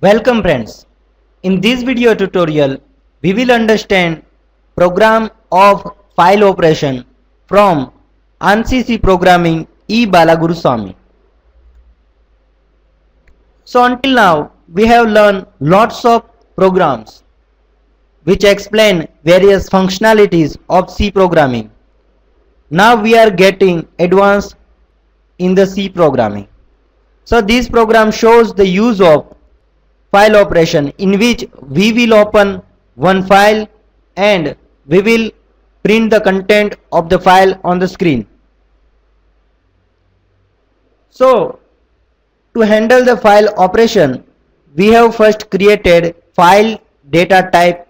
Welcome friends. In this video tutorial, we will understand program of file operation from ANSI programming E. Balaguruswamy. So until now, we have learned lots of programs which explain various functionalities of C programming. Now we are getting advanced in the C programming. So this program shows the use of file operation in which we will open one file and we will print the content of the file on the screen. So to handle the file operation, we have first created file data type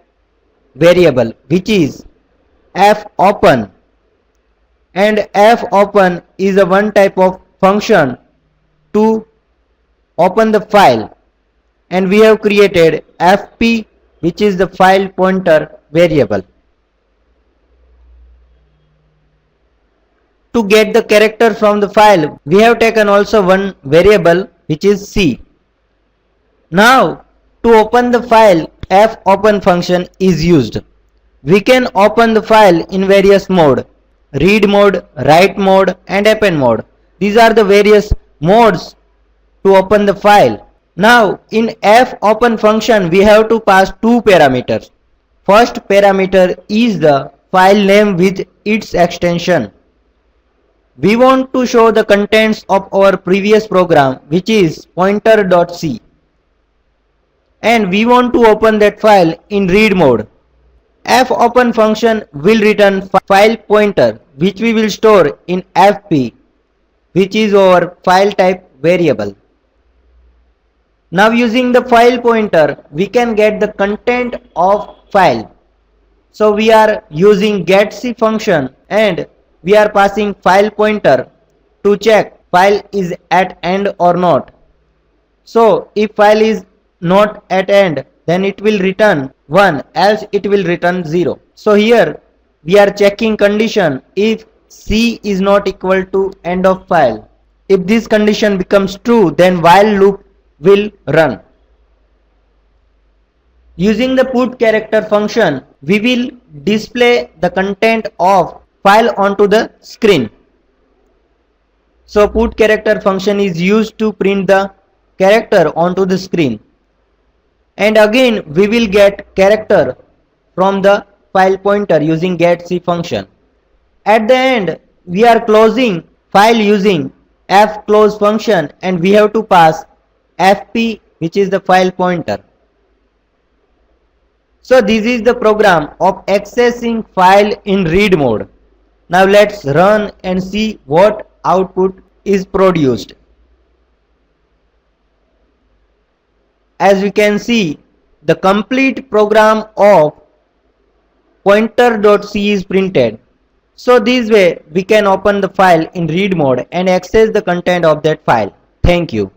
variable which is fopen, and fopen is a one type of function to open the file, and we have created fp which is the file pointer variable. To get the character from the file, we have taken also one variable which is c. Now to open the file, fopen function is used. We can open the file in various mode: read mode, write mode and append mode. These are the various modes to open the file. Now in fopen function we have to pass two parameters. First parameter is the file name with its extension. We want to show the contents of our previous program which is pointer.c, and we want to open that file in read mode. Fopen function will return file pointer which we will store in fp which is our file type variable. Now using the file pointer we can get the content of file. So we are using getC function and we are passing file pointer to check file is at end or not. So if file is not at end, then it will return 1, else it will return 0. So here we are checking condition if c is not equal to end of file. If this condition becomes true, then while loop will run. Using the put character function, we will display the content of file onto the screen. So put character function is used to print the character onto the screen, and again we will get character from the file pointer using getC function. At the end we are closing file using fclose function, and we have to pass fp which is the file pointer. So this is the program of accessing file in read mode. Now let's run and see what output is produced. As we can see, the complete program of pointer.c is printed. So this way we can open the file in read mode and access the content of that file. Thank you.